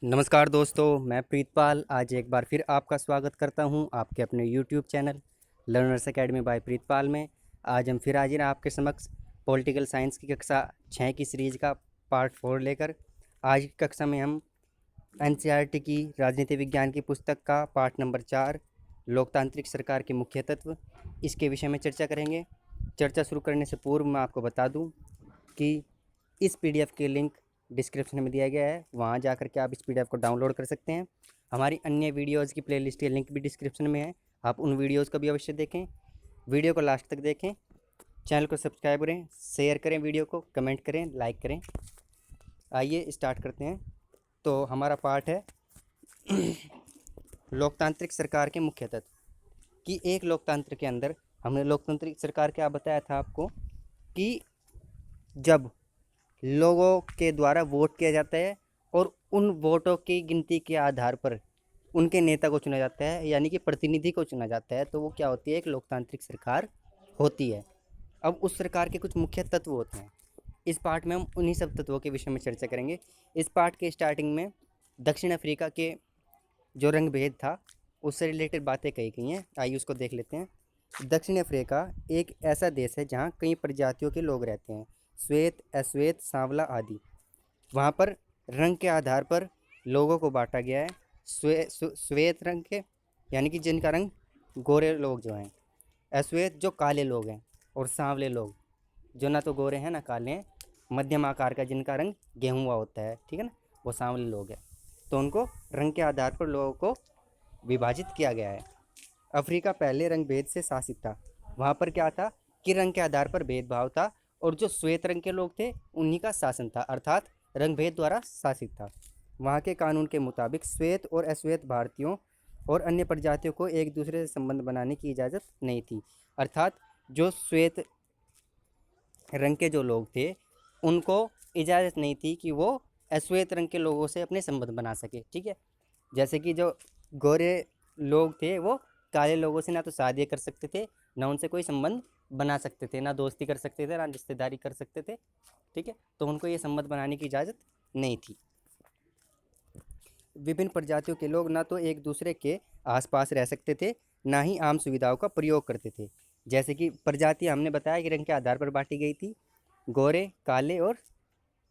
नमस्कार दोस्तों, मैं प्रीतपाल आज एक बार फिर आपका स्वागत करता हूं आपके अपने YouTube channel learners academy by Pritpal में। आज हम फिर हाजिर हैं आपके समक्ष पॉलिटिकल साइंस की कक्षा 6 की सीरीज़ का पार्ट 4 लेकर। आज की कक्षा में हम एनसीईआरटी की राजनीति विज्ञान की पुस्तक का पाठ नंबर 4 लोकतांत्रिक सरकार के मुख्य तत्व, इसके विषय में चर्चा करेंगे। चर्चा शुरू करने से पूर्व मैं आपको बता दूँ कि इस पीडीएफ के लिंक डिस्क्रिप्शन में दिया गया है, वहाँ जाकर के आप इस पीडीएफ को डाउनलोड कर सकते हैं। हमारी अन्य वीडियोज़ की प्लेलिस्ट के लिंक भी डिस्क्रिप्शन में है, आप उन वीडियोज़ को भी अवश्य देखें। वीडियो को लास्ट तक देखें, चैनल को सब्सक्राइब करें, शेयर करें, वीडियो को कमेंट करें, लाइक करें। आइए स्टार्ट करते हैं। तो हमारा पाठ है लोकतांत्रिक सरकार के मुख्य तत्व। कि एक लोकतंत्र के अंदर हमने लोकतांत्रिक सरकार क्या बताया था आपको कि जब लोगों के द्वारा वोट किया जाता है और उन वोटों की गिनती के आधार पर उनके नेता को चुना जाता है, यानी कि प्रतिनिधि को चुना जाता है, तो वो क्या होती है, एक लोकतांत्रिक सरकार होती है। अब उस सरकार के कुछ मुख्य तत्व होते हैं। इस पाठ में हम उन्हीं सब तत्वों के विषय में चर्चा करेंगे। इस पाठ के स्टार्टिंग में दक्षिण अफ्रीका के जो रंग भेद था उससे रिलेटेड बातें कही गई हैं, आइए उसको देख लेते हैं। दक्षिण अफ्रीका एक ऐसा देश है जहाँ कई प्रजातियों के लोग रहते हैं, श्वेत, अश्वेत, सांवला आदि। वहाँ पर रंग के आधार पर लोगों को बांटा गया है। श्वेत रंग के यानी कि जिनका रंग गोरे लोग जो हैं, अश्वेत जो काले लोग हैं, और सांवले लोग जो ना तो गोरे हैं ना काले हैं, मध्यम आकार का जिनका रंग गेहुआ होता है, ठीक है ना, वो सांवले लोग हैं। तो उनको रंग के आधार पर लोगों को विभाजित किया गया है। अफ्रीका पहले रंग भेद से शासित था। वहाँ पर क्या था कि रंग के आधार पर भेदभाव था, और जो श्वेत रंग के लोग थे उन्हीं का शासन था, अर्थात रंग भेद द्वारा शासित था। वहाँ के कानून के मुताबिक श्वेत और अश्वेत भारतीयों और अन्य प्रजातियों को एक दूसरे से संबंध बनाने की इजाज़त नहीं थी। अर्थात जो श्वेत रंग के जो लोग थे उनको इजाज़त नहीं थी कि वो अश्वेत रंग के लोगों से अपने संबंध बना सके, ठीक है। जैसे कि जो गोरे लोग थे वो काले लोगों से ना तो शादी कर सकते थे, ना उनसे कोई संबंध बना सकते थे, ना दोस्ती कर सकते थे, ना रिश्तेदारी कर सकते थे, ठीक है। तो उनको ये संबंध बनाने की इजाज़त नहीं थी। विभिन्न प्रजातियों के लोग ना तो एक दूसरे के आसपास रह सकते थे, ना ही आम सुविधाओं का प्रयोग करते थे। जैसे कि प्रजाति हमने बताया कि रंग के आधार पर बांटी गई थी, गोरे, काले और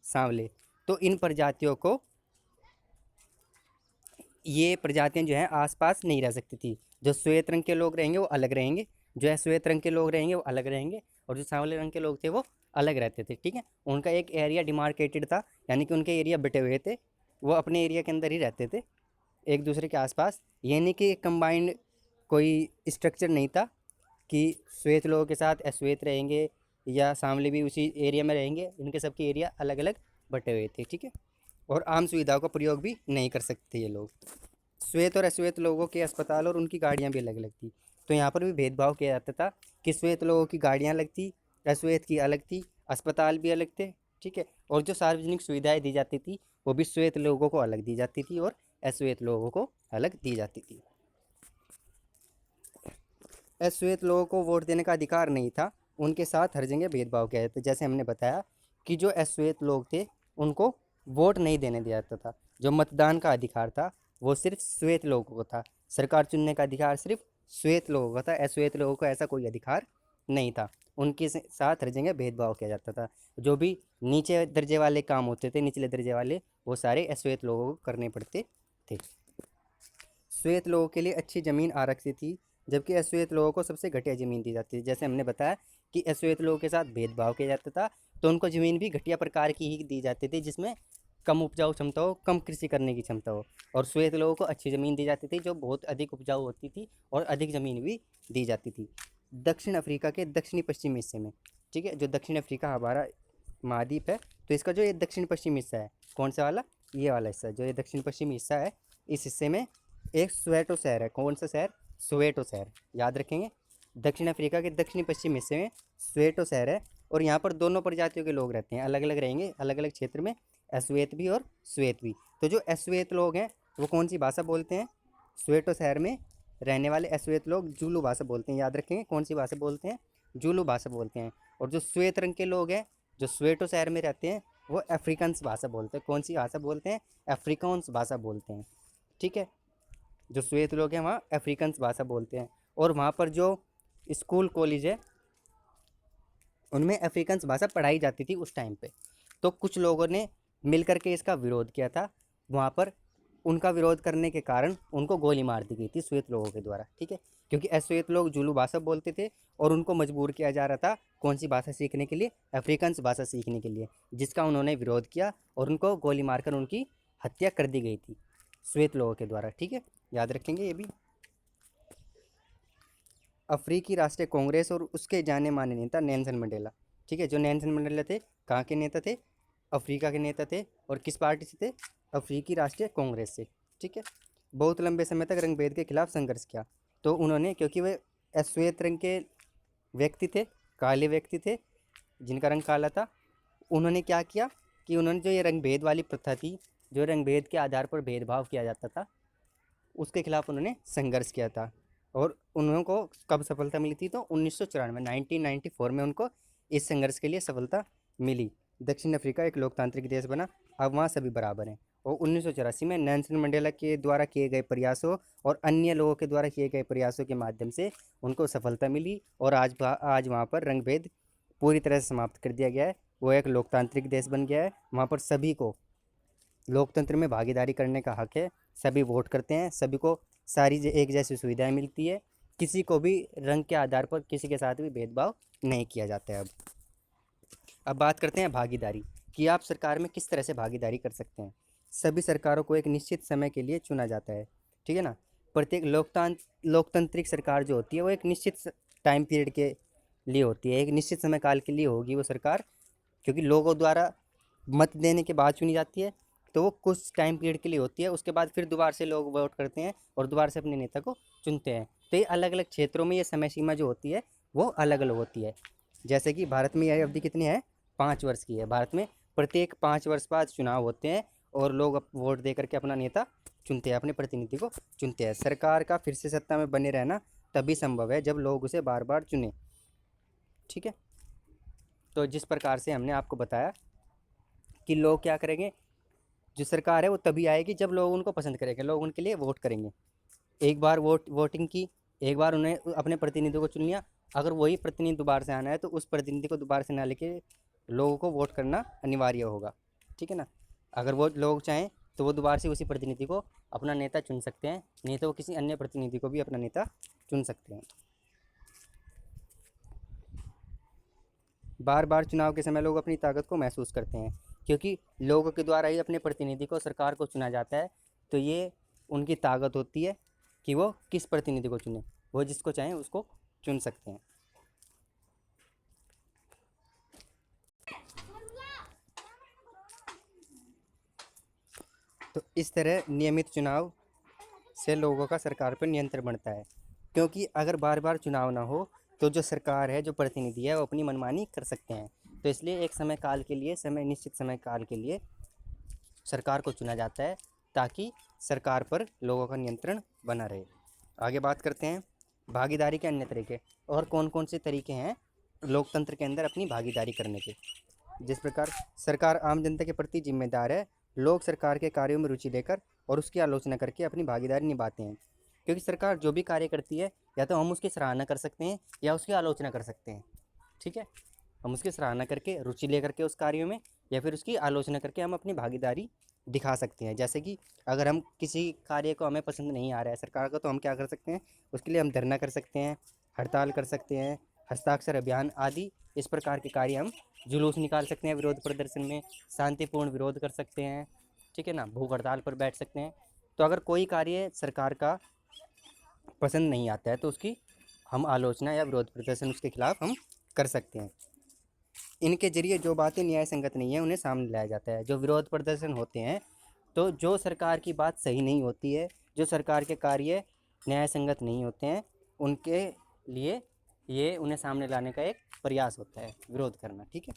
सांवले। तो इन प्रजातियों को, ये प्रजातियां जो हैं आसपास नहीं रह सकती थी। जो श्वेत रंग के लोग रहेंगे वो अलग रहेंगे, जो श्वेत रंग के लोग रहेंगे वो अलग रहेंगे, और जो सांवले रंग के लोग थे वो अलग रहते थे, ठीक है। उनका एक एरिया डिमार्केटेड था, यानी कि उनके एरिया बटे हुए थे, वो अपने एरिया के अंदर ही रहते थे, एक दूसरे के आसपास। ये नहीं कि कंबाइंड कोई स्ट्रक्चर नहीं था कि श्वेत लोगों के साथ अश्वेत रहेंगे या सांवले भी उसी एरिया में रहेंगे, इनके सबके एरिया अलग अलग बटे हुए थे, ठीक है। और आम सुविधाओं का प्रयोग भी नहीं कर सकते ये लोग। श्वेत और अश्वेत लोगों के अस्पताल और उनकी गाड़ियाँ भी अलग अलग थी। तो यहाँ पर भी भेदभाव किया जाता था कि श्वेत लोगों की गाड़ियाँ अलग थी, अश्वेत की अलग थी, अस्पताल भी अलग थे, ठीक है। और जो सार्वजनिक सुविधाएं दी जाती थी वो भी श्वेत लोगों को अलग दी जाती थी और अश्वेत लोगों को अलग दी जाती थी। अश्वेत लोगों को वोट देने का अधिकार नहीं था, उनके साथ हर जगह भेदभाव किया जाता था। जैसे हमने बताया कि जो अश्वेत लोग थे उनको वोट नहीं देने दिया जाता था। जो मतदान का अधिकार था वो सिर्फ श्वेत लोगों को था, सरकार चुनने का अधिकार सिर्फ श्वेत लोगों का था, अश्वेत लोगों को ऐसा कोई अधिकार नहीं था। उनके साथ हर जगह भेदभाव किया जाता था। जो भी नीचे दर्जे वाले काम होते थे, निचले दर्जे वाले, वो सारे अश्वेत लोगों को करने पड़ते थे। श्वेत लोगों के लिए अच्छी ज़मीन आरक्षित थी, जबकि अश्वेत लोगों को सबसे घटिया ज़मीन दी जाती थी। जैसे हमने बताया कि अश्वेत लोगों के साथ भेदभाव किया जाता था, तो उनको ज़मीन भी घटिया प्रकार की ही दी जाती थी, जिसमें कम उपजाऊ क्षमता हो, कम कृषि करने की क्षमता हो। और श्वेत लोगों को अच्छी ज़मीन दी जाती थी जो बहुत अधिक उपजाऊ होती थी, और अधिक ज़मीन भी दी जाती थी। दक्षिण अफ्रीका के दक्षिणी पश्चिमी हिस्से में, ठीक है, जो दक्षिण अफ्रीका हमारा महाद्वीप है, तो इसका जो ये दक्षिण पश्चिमी हिस्सा है, कौन सा वाला, ये वाला हिस्सा, जो ये दक्षिण पश्चिमी हिस्सा है, इस हिस्से में एक सोवेटो शहर है। कौन सा शहर, सोवेटो शहर, याद रखेंगे। दक्षिण अफ्रीका के दक्षिणी पश्चिम हिस्से में सोवेटो शहर है, और यहाँ पर दोनों प्रजातियों के लोग रहते हैं, अलग अलग रहेंगे, अलग अलग क्षेत्र में, अश्वेत भी और श्वेत भी। तो जो अश्वेत लोग हैं वो कौन सी भाषा बोलते हैं, सोवेटो शहर में रहने वाले अश्वेत लोग जूलू भाषा बोलते हैं, याद रखेंगे कौन सी भाषा बोलते हैं, जूलू भाषा बोलते हैं। और जो श्वेत रंग के लोग हैं जो सोवेटो शहर में रहते हैं वो अफ्रीकन्स भाषा बोलते हैं। कौन सी भाषा बोलते हैं? अफ्रीकान्स भाषा बोलते हैं। ठीक है, जो श्वेत लोग हैं वहाँ अफ्रीकन्स भाषा बोलते हैं। और वहाँ पर जो स्कूल कॉलेज है उनमें अफ्रीकन्स भाषा पढ़ाई जाती थी उस टाइम पे। तो कुछ लोगों ने मिल करके इसका विरोध किया था वहाँ पर। उनका विरोध करने के कारण उनको गोली मार दी गई थी श्वेत लोगों के द्वारा। ठीक है, क्योंकि श्वेत लोग जुलू भाषा बोलते थे और उनको मजबूर किया जा रहा था कौन सी भाषा सीखने के लिए? अफ्रीकन्स भाषा सीखने के लिए, जिसका उन्होंने विरोध किया और उनको गोली मारकर उनकी हत्या कर दी गई थी श्वेत लोगों के द्वारा। ठीक है, याद रखेंगे ये भी। अफ्रीकी राष्ट्रीय कांग्रेस और उसके जाने माने नेता नेल्सन मंडेला। ठीक है, जो नेल्सन मंडेला थे कहाँ के नेता थे? अफ्रीका के नेता थे। और किस पार्टी से थे? अफ्रीकी राष्ट्रीय कांग्रेस से। ठीक है, बहुत लंबे समय तक रंगभेद के खिलाफ संघर्ष किया। तो उन्होंने, क्योंकि वे श्वेत रंग के व्यक्ति थे, काले व्यक्ति थे जिनका रंग काला था, उन्होंने क्या किया कि उन्होंने जो ये रंगभेद वाली प्रथा थी, जो रंगभेद के आधार पर भेदभाव किया जाता था, उसके खिलाफ उन्होंने संघर्ष किया था। और उनको कब सफलता मिली थी? तो 1994 1994 में उनको इस संघर्ष के लिए सफलता मिली। दक्षिण अफ्रीका एक लोकतांत्रिक देश बना, अब वहाँ सभी बराबर हैं। और 1984 में नेल्सन मंडेला के द्वारा किए गए प्रयासों और अन्य लोगों के द्वारा किए गए प्रयासों के माध्यम से उनको सफलता मिली और आज वहाँ पर रंगभेद पूरी तरह से समाप्त कर दिया गया है। वो एक लोकतांत्रिक देश बन गया है। वहाँ पर सभी को लोकतंत्र में भागीदारी करने का हक है, सभी वोट करते हैं, सभी को सारी एक जैसी सुविधाएं मिलती है, किसी को भी रंग के आधार पर किसी के साथ भी भेदभाव नहीं किया जाता है। अब बात करते हैं भागीदारी कि आप सरकार में किस तरह से भागीदारी कर सकते हैं। सभी सरकारों को एक निश्चित समय के लिए चुना जाता है। ठीक है ना, प्रत्येक लोकतांत्रिक सरकार जो होती है वो एक निश्चित टाइम पीरियड के लिए होती है, एक निश्चित समय काल के लिए होगी वो सरकार, क्योंकि लोगों द्वारा मत देने के बाद चुनी जाती है। तो वो कुछ टाइम पीरियड के लिए होती है, उसके बाद फिर दोबारा से लोग वोट करते हैं और दोबारा से अपने नेता को चुनते हैं। तो ये अलग अलग क्षेत्रों में ये समय सीमा जो होती है वो अलग अलग होती है। जैसे कि भारत में यह अवधि कितनी है? 5 वर्ष की है। भारत में प्रत्येक 5 वर्ष बाद चुनाव होते हैं और लोग वोट दे करके अपना नेता चुनते हैं, अपने प्रतिनिधि को चुनते हैं। सरकार का फिर से सत्ता में बने रहना तभी संभव है जब लोग उसे बार बार चुने। ठीक है, तो जिस प्रकार से हमने आपको बताया कि लोग क्या करेंगे, जो सरकार है वो तभी आएगी जब लोग उनको पसंद करेंगे, लोग उनके लिए वोट करेंगे। एक बार वोटिंग की, एक बार उन्हें अपने प्रतिनिधि को चुन लिया, अगर वही प्रतिनिधि दोबारा से आना है तो उस प्रतिनिधि को दोबारा से ना लेके लोगों को वोट करना अनिवार्य होगा। ठीक है ना, अगर वो लोग चाहें तो वो दोबारा से उसी प्रतिनिधि को अपना नेता चुन सकते हैं, नहीं तो वो किसी अन्य प्रतिनिधि को भी अपना नेता चुन सकते हैं। बार बार चुनाव के समय लोग अपनी ताकत को महसूस करते हैं, क्योंकि लोगों के द्वारा ही अपने प्रतिनिधि को, सरकार को चुना जाता है। तो ये उनकी ताकत होती है कि वो किस प्रतिनिधि को चुने, वो जिसको चाहें उसको चुन सकते हैं। तो इस तरह नियमित चुनाव से लोगों का सरकार पर नियंत्रण बढ़ता है, क्योंकि अगर बार बार चुनाव ना हो तो जो सरकार है, जो प्रतिनिधि है, वो अपनी मनमानी कर सकते हैं। तो इसलिए एक समय काल के लिए, निश्चित समय काल के लिए सरकार को चुना जाता है, ताकि सरकार पर लोगों का नियंत्रण बना रहे। आगे बात करते हैं भागीदारी के अन्य तरीके और कौन कौन से तरीके हैं लोकतंत्र के अंदर अपनी भागीदारी करने के। जिस प्रकार सरकार आम जनता के प्रति जिम्मेदार है, लोग सरकार के कार्यों में रुचि लेकर और उसकी आलोचना करके अपनी भागीदारी निभाते हैं। क्योंकि सरकार जो भी कार्य करती है, या तो हम उसकी सराहना कर सकते हैं या उसकी आलोचना कर सकते हैं। ठीक है, हम उसकी सराहना करके, रुचि ले करके उस कार्यों में, या फिर उसकी आलोचना करके हम अपनी भागीदारी दिखा सकते हैं। जैसे कि अगर हम किसी कार्य को, हमें पसंद नहीं आ रहा है सरकार का, तो हम क्या कर सकते हैं, उसके लिए हम धरना कर सकते हैं, हड़ताल कर सकते हैं, हस्ताक्षर अभियान आदि इस प्रकार के कार्य हम, जुलूस निकाल सकते हैं विरोध प्रदर्शन में, शांतिपूर्ण विरोध कर सकते हैं। ठीक है ना, भूख हड़ताल पर बैठ सकते हैं। तो अगर कोई कार्य सरकार का पसंद नहीं आता है तो उसकी हम आलोचना या विरोध प्रदर्शन उसके खिलाफ हम कर सकते हैं। इनके जरिए जो बातें न्याय संगत नहीं है उन्हें सामने लाया जाता है। जो विरोध प्रदर्शन होते हैं, तो जो सरकार की बात सही नहीं होती है, जो सरकार के कार्य न्याय संगत नहीं होते हैं, उनके लिए ये उन्हें सामने लाने का एक प्रयास होता है, विरोध करना। ठीक है,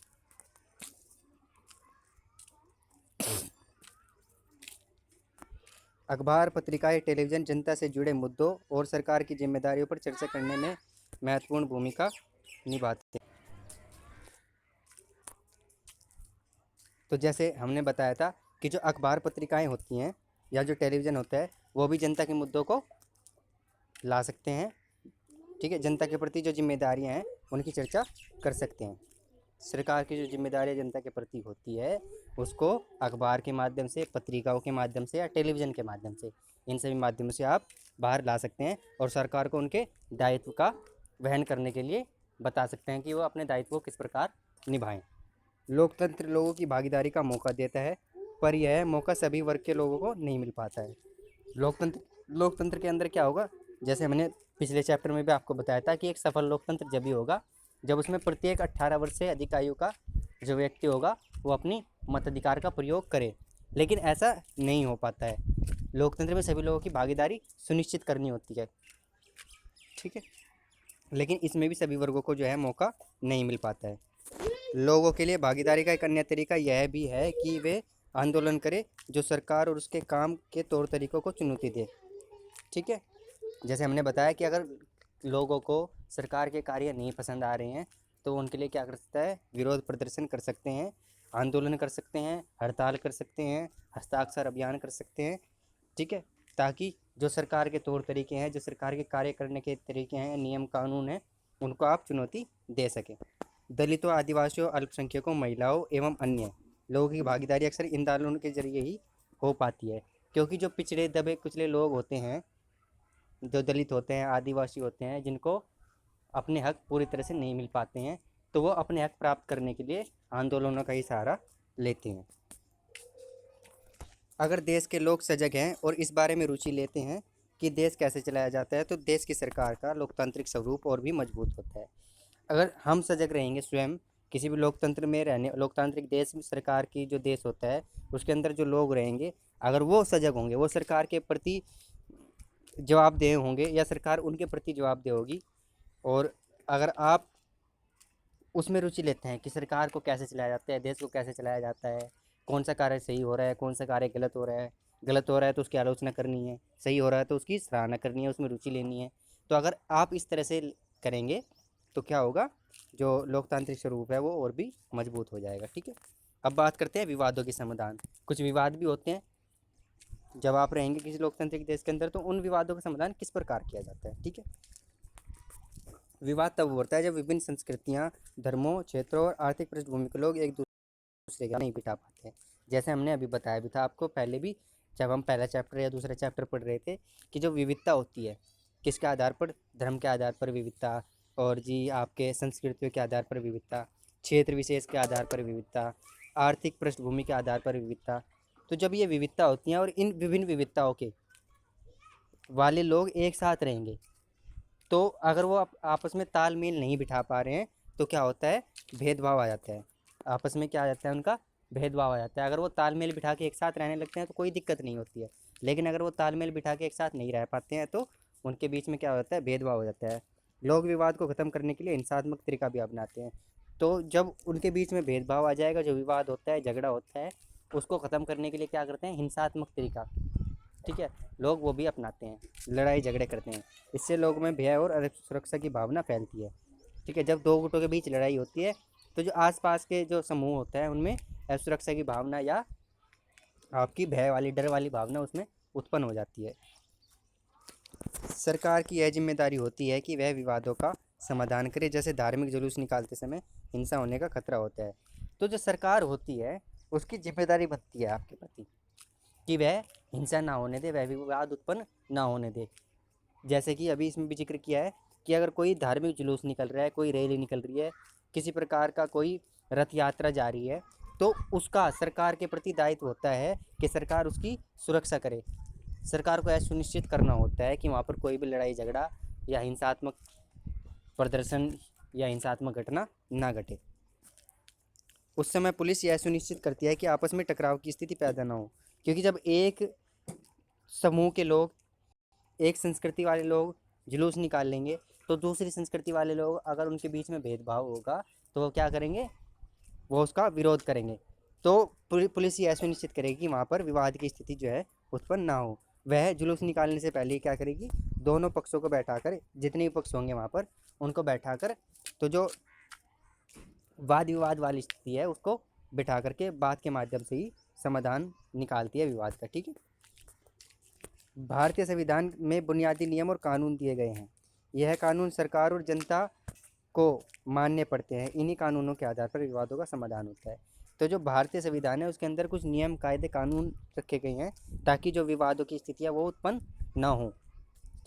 अखबार, पत्रिकाएं, टेलीविज़न जनता से जुड़े मुद्दों और सरकार की जिम्मेदारियों पर चर्चा करने में महत्वपूर्ण भूमिका निभाते हैं। तो जैसे हमने बताया था कि जो अखबार पत्रिकाएं होती हैं या जो टेलीविज़न होता है वो भी जनता के मुद्दों को ला सकते हैं। ठीक है, जनता के प्रति जो जिम्मेदारियां हैं उनकी चर्चा कर सकते हैं। सरकार की जो जिम्मेदारी जनता के प्रति होती है उसको अखबार के माध्यम से, पत्रिकाओं के माध्यम से या टेलीविज़न के माध्यम से, इन सभी माध्यमों से आप बाहर ला सकते हैं और सरकार को उनके दायित्व का वहन करने के लिए बता सकते हैं कि वो अपने दायित्व को किस प्रकार निभाएं। लोकतंत्र लोगों की भागीदारी का मौका देता है, पर यह मौका सभी वर्ग के लोगों को नहीं मिल पाता है। लोकतंत्र लोकतंत्र के अंदर क्या होगा, जैसे हमने पिछले चैप्टर में भी आपको बताया था कि एक सफल लोकतंत्र जब भी होगा जब उसमें प्रत्येक 18 वर्ष से अधिक आयु का जो व्यक्ति होगा वो अपनी मताधिकार का प्रयोग करे, लेकिन ऐसा नहीं हो पाता है। लोकतंत्र में सभी लोगों की भागीदारी सुनिश्चित करनी होती है। ठीक है, लेकिन इसमें भी सभी वर्गों को जो है मौका नहीं मिल पाता है। लोगों के लिए भागीदारी का एक अन्य तरीका यह भी है कि वे आंदोलन करें जो सरकार और उसके काम के तौर तरीकों को चुनौती दे। ठीक है, जैसे हमने बताया कि अगर लोगों को सरकार के कार्य नहीं पसंद आ रहे हैं तो उनके लिए क्या कर सकता है, विरोध प्रदर्शन कर सकते हैं, आंदोलन कर सकते हैं, हड़ताल कर सकते हैं, हस्ताक्षर अभियान कर सकते हैं। ठीक है, ताकि जो सरकार के तौर तरीके हैं, जो सरकार के कार्य करने के तरीके हैं, नियम कानून हैं, उनको आप चुनौती दे सकें। दलितों, आदिवासियों, अल्पसंख्यकों, महिलाओं एवं अन्य लोगों की भागीदारी अक्सर इन आंदोलनों के जरिए ही हो पाती है, क्योंकि जो पिछड़े दबे कुचले लोग होते हैं, जो दलित होते हैं, आदिवासी होते हैं, जिनको अपने हक पूरी तरह से नहीं मिल पाते हैं, तो वो अपने हक प्राप्त करने के लिए आंदोलनों का ही सहारा लेते हैं। अगर देश के लोग सजग हैं और इस बारे में रुचि लेते हैं कि देश कैसे चलाया जाता है तो देश की सरकार का लोकतांत्रिक स्वरूप और भी मजबूत होता है। अगर हम सजग रहेंगे स्वयं, किसी भी लोकतंत्र में रहने, लोकतांत्रिक देश सरकार की जो देश होता है उसके अंदर जो लोग रहेंगे, अगर वो सजग होंगे, वो सरकार के प्रति जवाबदेह होंगे या सरकार उनके प्रति जवाबदेह होगी, और अगर आप उसमें रुचि लेते हैं कि सरकार को कैसे चलाया जाता है, देश को कैसे चलाया जाता है, कौन सा कार्य सही हो रहा है, कौन सा कार्य गलत हो रहा है, गलत हो रहा है तो उसकी आलोचना करनी है, सही हो रहा है तो उसकी सराहना करनी है, उसमें रुचि लेनी है। तो अगर आप इस तरह से करेंगे तो क्या होगा, जो लोकतांत्रिक स्वरूप है वो और भी मजबूत हो जाएगा। ठीक है, अब बात करते हैं विवादों के समाधान। कुछ विवाद भी होते हैं जब आप रहेंगे किसी लोकतांत्रिक देश के अंदर, तो उन विवादों का समाधान किस प्रकार किया जाता है। ठीक है, विवाद तब होता है जब विभिन्न संस्कृतियाँ, धर्मों, क्षेत्रों और आर्थिक पृष्ठभूमि के लोग एक दूसरे का नहीं बिठा पाते हैं। जैसे हमने अभी बताया भी था आपको पहले भी, जब हम पहला चैप्टर या दूसरा चैप्टर पढ़ रहे थे, कि जो विविधता होती है किसके आधार पर, धर्म के आधार पर विविधता, और जी आपके संस्कृतियों के आधार पर विविधता, क्षेत्र विशेष के आधार पर विविधता, आर्थिक पृष्ठभूमि के आधार पर विविधता। तो जब ये विविधता होती हैं और इन विभिन्न विविधताओं के वाले लोग एक साथ रहेंगे, तो अगर वो आपस में तालमेल नहीं बिठा पा रहे हैं तो क्या होता है, भेदभाव आ जाता है। आपस में क्या आ जाता है, उनका भेदभाव आ जाता है। अगर वो तालमेल बिठा के एक साथ रहने लगते हैं तो कोई दिक्कत नहीं होती है, लेकिन अगर वो तालमेल बिठा के एक साथ नहीं रह पाते हैं तो उनके बीच में क्या होता है, भेदभाव हो जाता है। लोग विवाद को ख़त्म करने के लिए हिंसात्मक तरीका भी अपनाते हैं। तो जब उनके बीच में भेदभाव आ जाएगा, जो विवाद होता है, झगड़ा होता है, उसको ख़त्म करने के लिए क्या करते हैं, हिंसात्मक तरीका, ठीक है, लोग वो भी अपनाते हैं, लड़ाई झगड़े करते हैं। इससे लोगों में भय और सुरक्षा की भावना फैलती है। ठीक है, जब दो गुटों के बीच लड़ाई होती है तो जो आसपास के जो समूह होता है उनमें असुरक्षा की भावना या आपकी भय वाली, डर वाली भावना उसमें उत्पन्न हो जाती है। सरकार की यह जिम्मेदारी होती है कि वह विवादों का समाधान करे, जैसे धार्मिक जुलूस निकालते समय हिंसा होने का खतरा होता है। तो जो सरकार होती है उसकी जिम्मेदारी बनती है आपके प्रति कि वह हिंसा ना होने दे, वह विवाद उत्पन्न ना होने दे। जैसे कि अभी इसमें भी जिक्र किया है कि अगर कोई धार्मिक जुलूस निकल रहा है, कोई रैली निकल रही है, किसी प्रकार का कोई रथ यात्रा जा रही है, तो उसका सरकार के प्रति दायित्व होता है कि सरकार उसकी सुरक्षा करे। सरकार को यह सुनिश्चित करना होता है कि वहाँ पर कोई भी लड़ाई झगड़ा या हिंसात्मक प्रदर्शन या हिंसात्मक घटना ना घटे। उस समय पुलिस यह सुनिश्चित करती है कि आपस में टकराव की स्थिति पैदा ना हो, क्योंकि जब एक समूह के लोग, एक संस्कृति वाले लोग जुलूस निकाल लेंगे तो दूसरी संस्कृति वाले लोग, अगर उनके बीच में भेदभाव होगा तो वो क्या करेंगे, वो उसका विरोध करेंगे। तो पुलिस ये सुनिश्चित करेगी कि वहाँ पर विवाद की स्थिति जो है उत्पन्न ना हो। वह जुलूस निकालने से पहले क्या करेगी, दोनों पक्षों को बैठाकर, जितने भी पक्ष होंगे वहाँ पर उनको बैठाकर, तो जो वाद विवाद वाली स्थिति है उसको बिठा करके बात के माध्यम से ही समाधान निकालती है विवाद का। ठीक है, भारतीय संविधान में बुनियादी नियम और कानून दिए गए हैं। यह कानून सरकार और जनता को मानने पड़ते हैं। इन्हीं कानूनों के आधार पर विवादों का समाधान होता है। तो जो भारतीय संविधान है उसके अंदर कुछ नियम कायदे कानून रखे गए हैं ताकि जो विवादों की स्थितियाँ वो उत्पन्न ना हो।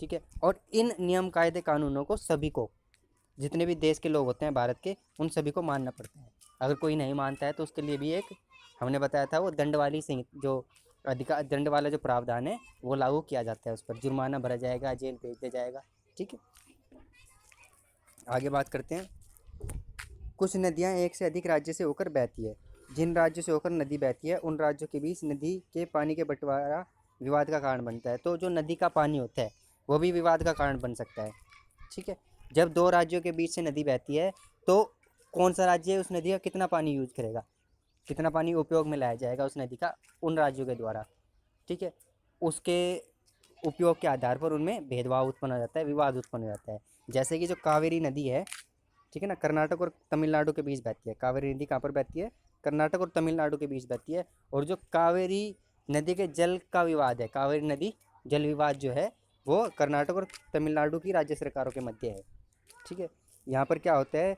ठीक है, और इन नियम कायदे कानूनों को सभी को, जितने भी देश के लोग होते हैं भारत के, उन सभी को मानना पड़ता है। अगर कोई नहीं मानता है तो उसके लिए भी एक, हमने बताया था वो दंड वाली जो अधिकार, दंड वाला जो प्रावधान है वो लागू किया जाता है, उस पर जुर्माना भरा जाएगा, जेल भेज दिया जाएगा। ठीक है, आगे बात करते हैं। कुछ नदियाँ एक से अधिक राज्य से होकर बहती है। जिन राज्यों से होकर नदी बहती है उन राज्यों के बीच नदी के पानी के बंटवारा विवाद का कारण बनता है। तो जो नदी का पानी होता है वो भी विवाद का कारण बन सकता है। ठीक है, जब दो राज्यों के बीच से नदी बहती है तो कौन सा राज्य उस नदी का कितना पानी यूज करेगा, कितना पानी उपयोग में लाया जाएगा उस नदी का उन राज्यों के द्वारा। ठीक है, उसके उपयोग के आधार पर उनमें भेदभाव उत्पन्न हो जाता है, विवाद उत्पन्न हो जाता है। जैसे कि जो कावेरी नदी है, ठीक है ना, कर्नाटक और तमिलनाडु के बीच बहती है। कावेरी नदी कहाँ पर बहती है? कर्नाटक और तमिलनाडु के बीच बहती है। और जो कावेरी नदी के जल का विवाद है, कावेरी नदी जल विवाद जो है वो कर्नाटक और तमिलनाडु की राज्य सरकारों के मध्य है। ठीक है, यहाँ पर क्या होता है,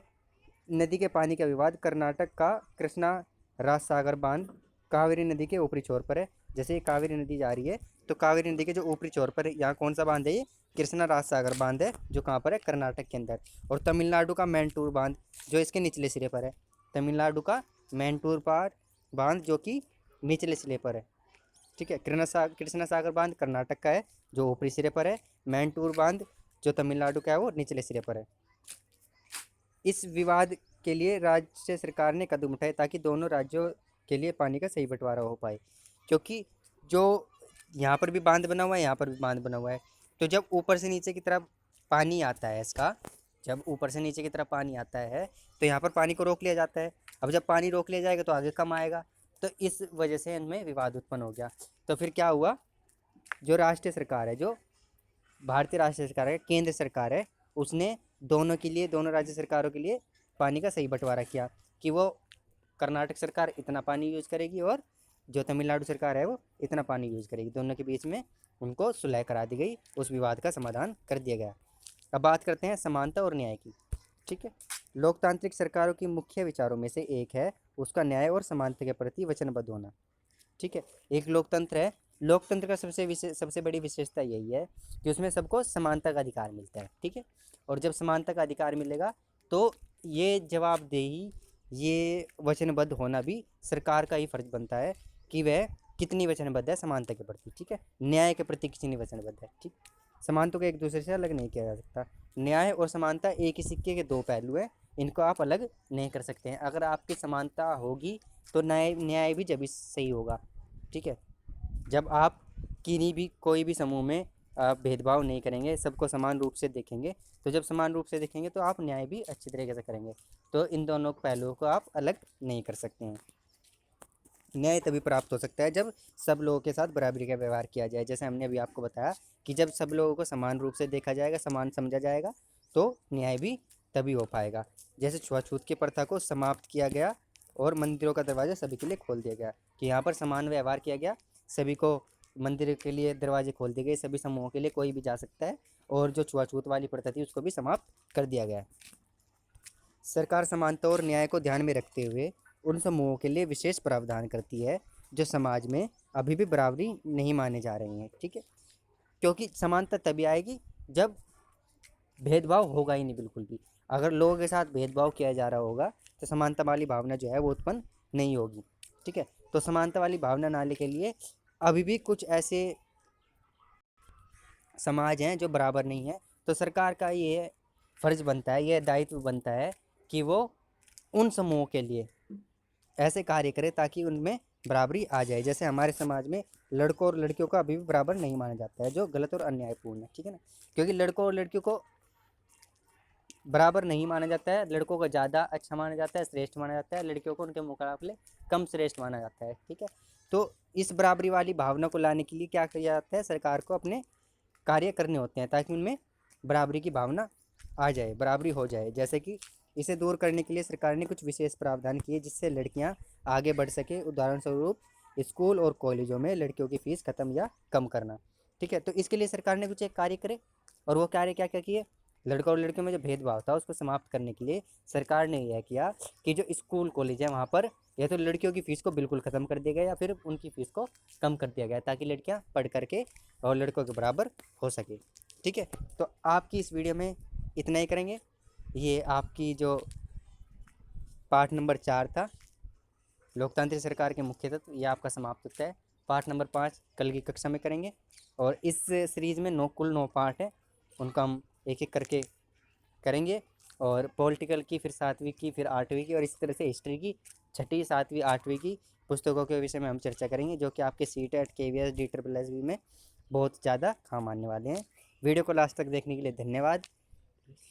नदी के पानी का विवाद कर्नाटक का कृष्णा राज सागर बांध कावेरी नदी के ऊपरी छोर पर है। जैसे ये कावेरी नदी जा रही है तो कावेरी नदी के जो ऊपरी छोर पर है, यहाँ कौन सा बांध है? ये कृष्णा राज सागर बांध है, जो कहाँ पर है? कर्नाटक के अंदर। और तमिलनाडु का मैंटूर बांध जो इसके निचले सिरे पर है, तमिलनाडु का मैंटूर बांध जो कि निचले सिरे पर है। ठीक है, कृष्णा सागर बांध कर्नाटक का है जो ऊपरी सिरे पर है, मैंटूर बांध जो तमिलनाडु का है वो निचले सिरे पर है। इस विवाद के लिए राज्य सरकार ने कदम उठाए ताकि दोनों राज्यों के लिए पानी का सही बंटवारा हो पाए। क्योंकि जो यहाँ पर भी बांध बना हुआ है, यहाँ पर भी बांध बना हुआ है, तो जब ऊपर से नीचे की तरफ पानी आता है इसका, जब ऊपर से नीचे की तरफ पानी आता है तो यहाँ पर पानी को रोक लिया जाता है। अब जब पानी रोक लिया जाएगा तो आगे कम आएगा, तो इस वजह से इनमें विवाद उत्पन्न हो गया। तो फिर क्या हुआ, जो राष्ट्रीय सरकार है, जो भारतीय राष्ट्रीय सरकार है, केंद्र सरकार है, उसने दोनों के लिए, दोनों राज्य सरकारों के लिए पानी का सही बंटवारा किया कि वो कर्नाटक सरकार इतना पानी यूज़ करेगी और जो तमिलनाडु सरकार है वो इतना पानी यूज़ करेगी। दोनों के बीच में उनको सुलह करा दी गई, उस विवाद का समाधान कर दिया गया। अब बात करते हैं समानता और न्याय की। ठीक है, लोकतांत्रिक सरकारों की मुख्य विचारों में से एक है उसका न्याय और समानता के प्रति वचनबद्ध होना। ठीक है, एक लोकतंत्र है, लोकतंत्र का सबसे बड़ी विशेषता यही है कि उसमें सबको समानता का अधिकार मिलता है। ठीक है, और जब समानता का अधिकार मिलेगा तो ये जवाबदेही, ये वचनबद्ध होना भी सरकार का ही फर्ज बनता है कि वह कितनी वचनबद्ध है समानता के प्रति। ठीक है, न्याय के प्रति कितनी वचनबद्ध है। ठीक, समानता को एक दूसरे से अलग नहीं किया जा सकता। न्याय और समानता एक ही सिक्के के दो पहलू हैं, इनको आप अलग नहीं कर सकते हैं। अगर आपकी समानता होगी तो न्याय भी जब सही होगा। ठीक है, जब आप किन्हीं भी कोई भी समूह में आप भेदभाव नहीं करेंगे, सबको समान रूप से देखेंगे, तो जब समान रूप से देखेंगे तो आप न्याय भी अच्छी तरीके से करेंगे। तो इन दोनों पहलुओं को आप अलग नहीं कर सकते हैं। न्याय तभी प्राप्त हो सकता है जब सब लोगों के साथ बराबरी का व्यवहार किया जाए। जैसे हमने अभी आपको बताया कि जब सब लोगों को समान रूप से देखा जाएगा, समान समझा जाएगा, तो न्याय भी तभी हो पाएगा। जैसे छुआछूत की प्रथा को समाप्त किया गया और मंदिरों का दरवाज़ा सभी के लिए खोल दिया गया, कि यहाँ पर समान व्यवहार किया गया, सभी को मंदिर के लिए दरवाजे खोल दिए गए, सभी समूहों के लिए कोई भी जा सकता है, और जो छुआछूत वाली प्रथा थी उसको भी समाप्त कर दिया गया। सरकार समानता और न्याय को ध्यान में रखते हुए उन समूहों के लिए विशेष प्रावधान करती है जो समाज में अभी भी बराबरी नहीं माने जा रही हैं। ठीक है, क्योंकि समानता तभी आएगी जब भेदभाव होगा ही नहीं बिल्कुल भी। अगर लोगों के साथ भेदभाव किया जा रहा होगा तो समानता वाली भावना जो है वो उत्पन्न नहीं होगी। ठीक है, तो समानता वाली भावना लाने के लिए अभी भी कुछ ऐसे समाज हैं जो बराबर नहीं है, तो सरकार का ये फर्ज बनता है, ये दायित्व बनता है कि वो उन समूहों के लिए ऐसे कार्य करे ताकि उनमें बराबरी आ जाए। जैसे हमारे समाज में लड़कों और लड़कियों का अभी भी बराबर नहीं माना जाता है, जो गलत और अन्यायपूर्ण है। ठीक है ना, क्योंकि लड़कों और लड़कियों को बराबर नहीं माना जाता है, लड़कों को ज़्यादा अच्छा माना जाता है, श्रेष्ठ माना जाता है, लड़कियों को उनके मुकाबले कम श्रेष्ठ माना जाता है। ठीक है, तो इस बराबरी वाली भावना को लाने के लिए क्या किया जाता है, सरकार को अपने कार्य करने होते हैं ताकि उनमें बराबरी की भावना आ जाए, बराबरी हो जाए। जैसे कि इसे दूर करने के लिए सरकार ने कुछ विशेष प्रावधान किए जिससे लड़कियां आगे बढ़ सके। उदाहरण स्वरूप स्कूल और कॉलेजों में लड़कियों की फ़ीस ख़त्म या कम करना। ठीक है, तो इसके लिए सरकार ने कुछ एक कार्य करे, और वो कार्य क्या क्या किए। लड़कों और लड़कियों में जो भेदभाव था उसको समाप्त करने के लिए सरकार ने यह किया कि जो स्कूल कॉलेज है वहाँ पर या तो लड़कियों की फ़ीस को बिल्कुल ख़त्म कर दिया गया या फिर उनकी फ़ीस को कम कर दिया गया, ताकि लड़कियाँ पढ़ करके और लड़कों के बराबर हो सके। ठीक है, तो आपकी इस वीडियो में इतना ही करेंगे। ये आपकी जो पाठ नंबर 4 था, लोकतांत्रिक सरकार के मुख्य तत्व, ये आपका समाप्त होता है। पाठ नंबर 5 कल की कक्षा में करेंगे, और इस सीरीज़ में कुल 9 पाठ हैं, उनका हम एक एक करके करेंगे। और पॉलिटिकल की, फिर 7वीं की, फिर 8वीं की, और इसी तरह से हिस्ट्री की 6ठी 7वीं 8वीं की पुस्तकों के विषय में हम चर्चा करेंगे, जो कि आपके CTET KVS DSSS में बहुत ज़्यादा काम आने वाले हैं। वीडियो को लास्ट तक देखने के लिए धन्यवाद।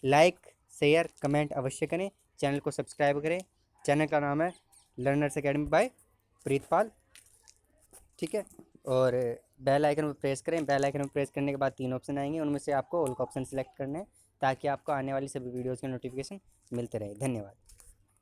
लाइक, शेयर, कमेंट अवश्य करें। चैनल को सब्सक्राइब करें। चैनल का नाम है लर्नर्स अकेडमी बाय प्रीतपाल। ठीक है, और बेल आइकन पर प्रेस करें। बेल आइकन पर प्रेस करने के बाद 3 ऑप्शन आएंगे, उनमें से आपको ऑल का ऑप्शन सेलेक्ट करना है, ताकि आपको आने वाली सभी वीडियोज़ के नोटिफिकेशन मिलते रहे। धन्यवाद।